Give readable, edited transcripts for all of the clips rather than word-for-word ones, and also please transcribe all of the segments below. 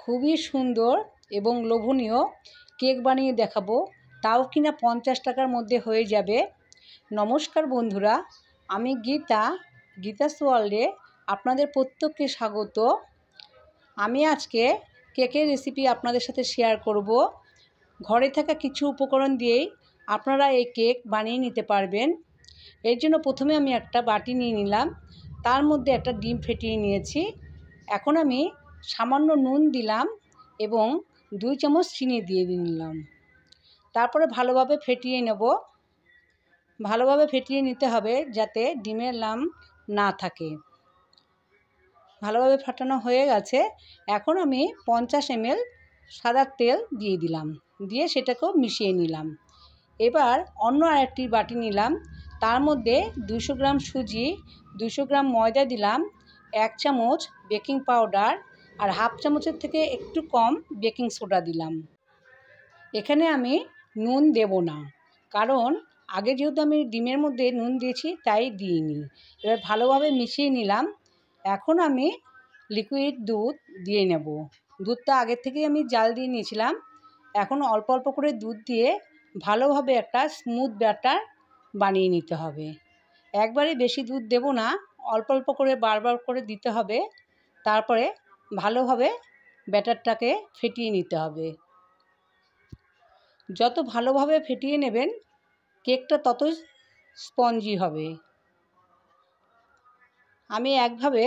খুবই সুন্দর এবং লোভনীয় কেক বানিয়ে দেখাবো, তাও কিনা 50 টাকার মধ্যে হয়ে যাবে। নমস্কার বন্ধুরা, আমি গীতাস ওয়ার্ল্ডে আপনাদের প্রত্যেককে স্বাগত। আমি আজকে কেকের রেসিপি আপনাদের সাথে শেয়ার করব। ঘরে থাকা কিছু উপকরণ দিয়েই আপনারা এই কেক বানিয়ে নিতে পারবেন। এর জন্য প্রথমে আমি একটা বাটি নিয়ে নিলাম, তার মধ্যে একটা ডিম ফেটিয়ে নিয়েছি। এখন আমি সামান্য নুন দিলাম এবং 2 চামচ চিনি দিয়ে নিলাম। তারপরে ভালোভাবে ফেটিয়ে নেব। ভালোভাবে ফেটিয়ে নিতে হবে যাতে ডিমের লাম্প না থাকে। ভালোভাবে ফাটানো হয়ে গেছে। এখন আমি 50 ml সাদা তেল দিয়ে দিলাম, দিয়ে সেটাকেও মিশিয়ে নিলাম। এবার অন্য আরেকটি বাটি নিলাম, তার মধ্যে 200 গ্রাম সুজি, 200 গ্রাম ময়দা দিলাম, 1 চামচ বেকিং পাউডার আর হাফ চামচের থেকে একটু কম বেকিং সোডা দিলাম। এখানে আমি নুন দেব না, কারণ আগে যেহেতু আমি ডিমের মধ্যে নুন দিয়েছি তাই দিইনি। এবার ভালোভাবে মিশিয়ে নিলাম। এখন আমি লিকুইড দুধ দিয়ে নেব। দুধটা আগের থেকেই আমি জাল দিয়ে নিয়েছিলাম। এখন অল্প অল্প করে দুধ দিয়ে ভালোভাবে একটা স্মুথ ব্যাটার বানিয়ে নিতে হবে। একবারে বেশি দুধ দেব না, অল্প অল্প করে বারবার করে দিতে হবে। তারপরে ভালোভাবে ব্যাটারটাকে ফেটিয়ে নিতে হবে। যত ভালোভাবে ফেটিয়ে নেবেন কেকটা ততই স্পঞ্জি হবে। আমি একভাবে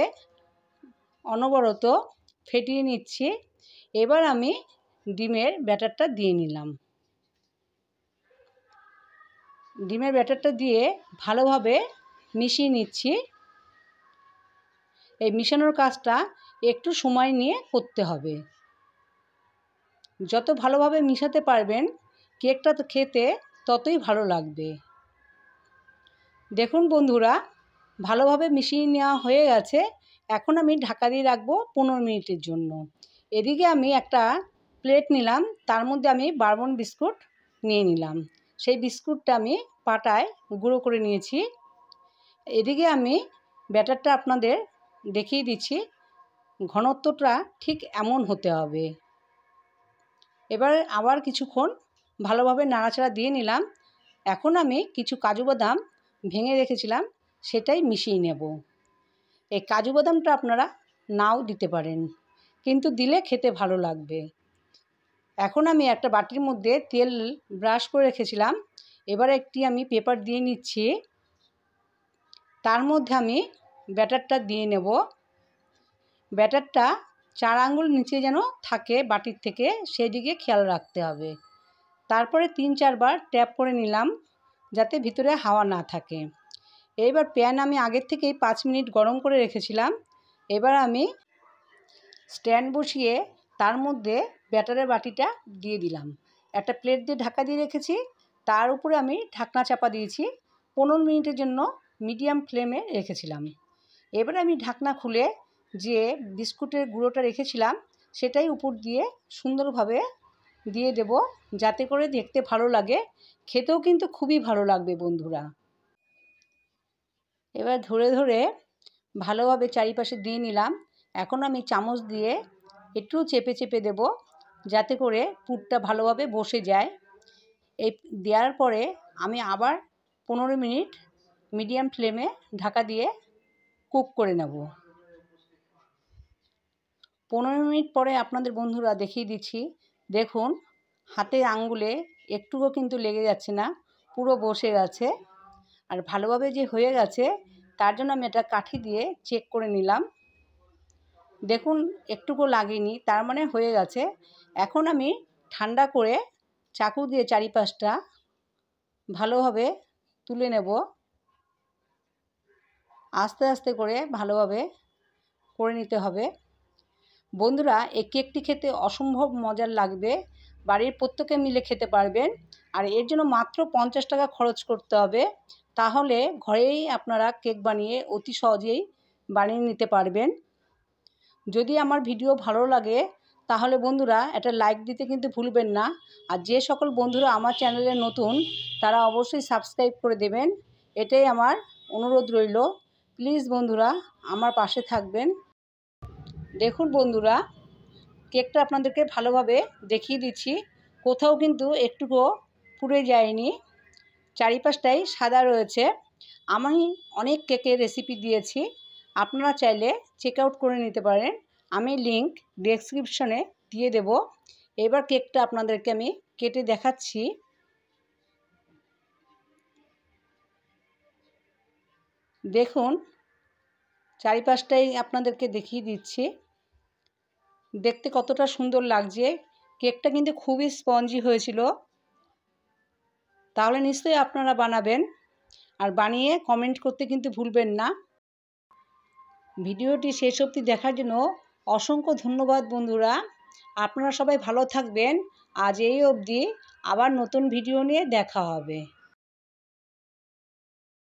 অনবরত ফেটিয়ে নিচ্ছি। এবার আমি ডিমের ব্যাটারটা দিয়ে নিলাম। ডিমের ব্যাটারটা দিয়ে ভালোভাবে মিশিয়ে নিচ্ছি। এই মিশানোর কাজটা একটু সময় নিয়ে করতে হবে। যত ভালোভাবে মিশাতে পারবেন কেকটা তো খেতে ততই ভালো লাগবে। দেখুন বন্ধুরা, ভালোভাবে মিশিয়ে নেওয়া হয়ে গেছে। এখন আমি ঢাকা দিয়ে রাখবো 15 মিনিটের জন্য। এদিকে আমি একটা প্লেট নিলাম, তার মধ্যে আমি বারবন বিস্কুট নিয়ে নিলাম। সেই বিস্কুটটা আমি পাটায় গুঁড়ো করে নিয়েছি। এদিকে আমি ব্যাটারটা আপনাদের দেখিয়ে দিচ্ছি। ঘনত্বটা ঠিক এমন হতে হবে। এবার আবার কিছুক্ষণ ভালোভাবে নাড়াচাড়া দিয়ে নিলাম। এখন আমি কিছু কাজু বাদাম ভেঙে রেখেছিলাম, সেটাই মিশিয়ে নেব। এই কাজু বাদামটা আপনারা নাও দিতে পারেন, কিন্তু দিলে খেতে ভালো লাগবে। এখন আমি একটা বাটির মধ্যে তেল ব্রাশ করে রেখেছিলাম। এবার একটি আমি পেপার দিয়ে নিচ্ছি, তার মধ্যে আমি ব্যাটারটা দিয়ে নেব। ব্যাটারটা 4 আঙ্গুল নিচে যেন থাকে বাটির থেকে, সেদিকে খেয়াল রাখতে হবে। তারপরে 3-4 বার ট্যাপ করে নিলাম যাতে ভিতরে হাওয়া না থাকে। এইবার প্যান আমি আগের থেকেই 5 মিনিট গরম করে রেখেছিলাম। এবার আমি স্ট্যান্ড বসিয়ে তার মধ্যে ব্যাটারের বাটিটা দিয়ে দিলাম। একটা প্লেট দিয়ে ঢাকা দিয়ে রেখেছি, তার উপরে আমি ঢাকনা চাপা দিয়েছি। 15 মিনিটের জন্য মিডিয়াম ফ্লেমে রেখেছিলাম। এবার আমি ঢাকনা খুলে যে বিস্কুটের গুঁড়োটা রেখেছিলাম সেটাই উপর দিয়ে সুন্দরভাবে দিয়ে দেব, যাতে করে দেখতে ভালো লাগে, খেতেও কিন্তু খুবই ভালো লাগবে বন্ধুরা। এবার ধরে ধরে ভালোভাবে চারিপাশে দিয়ে নিলাম। এখন আমি চামচ দিয়ে একটু চেপে চেপে দেব, যাতে করে পুরটা ভালোভাবে বসে যায়। এই দেওয়ার পরে আমি আবার 15 মিনিট মিডিয়াম ফ্লেমে ঢাকা দিয়ে কুক করে নেব। 15 মিনিট পরে আপনাদের বন্ধুরা দেখিয়ে দিচ্ছি। দেখুন, হাতের আঙ্গুলে একটুও কিন্তু লেগে যাচ্ছে না, পুরো বসে গেছে। আর ভালোভাবে যে হয়ে গেছে তার জন্য আমি এটা কাঠি দিয়ে চেক করে নিলাম। দেখুন, একটুকু লাগেনি, তার মানে হয়ে গেছে। এখন আমি ঠান্ডা করে চাকু দিয়ে চারিপাশটা ভালোভাবে তুলে নেব। আস্তে আস্তে করে ভালোভাবে করে নিতে হবে। বন্ধুরা, এই কেকটি খেতে অসম্ভব মজার লাগবে। বাড়ির প্রত্যেকে মিলে খেতে পারবেন। আর এর জন্য মাত্র 50 টাকা খরচ করতে হবে। তাহলে ঘরেই আপনারা কেক বানিয়ে অতি সহজেই বানিয়ে নিতে পারবেন। যদি আমার ভিডিও ভালো লাগে তাহলে বন্ধুরা একটা লাইক দিতে কিন্তু ভুলবেন না। আর যে সকল বন্ধুরা আমার চ্যানেলে নতুন তারা অবশ্যই সাবস্ক্রাইব করে দেবেন, এটাই আমার অনুরোধ রইল। প্লিজ বন্ধুরা আমার পাশে থাকবেন। দেখুন বন্ধুরা, কেকটা আপনাদেরকে ভালোভাবে দেখিয়ে দিচ্ছি, কোথাও কিন্তু একটুকুও পুড়ে যায়নি, চারিপাশটাই সাদা রয়েছে। আমি অনেক কেকের রেসিপি দিয়েছি, আপনারা চাইলে চেক আউট করে নিতে পারেন, আমি লিংক ডেসক্রিপশনে দিয়ে দেব। এবার কেকটা আপনাদেরকে আমি কেটে দেখাচ্ছি। দেখুন, চারিপাশটাই আপনাদেরকে দেখিয়ে দিচ্ছি, দেখতে কতটা সুন্দর লাগছে। কেকটা কিন্তু খুবই স্পঞ্জি হয়েছিল। তাহলে নিশ্চয়ই আপনারা বানাবেন, আর বানিয়ে কমেন্ট করতে কিন্তু ভুলবেন না। ভিডিওটি শেষ অবধি দেখার জন্য অসংখ্য ধন্যবাদ বন্ধুরা। আপনারা সবাই ভালো থাকবেন। আজ এই অবধি, আবার নতুন ভিডিও নিয়ে দেখা হবে।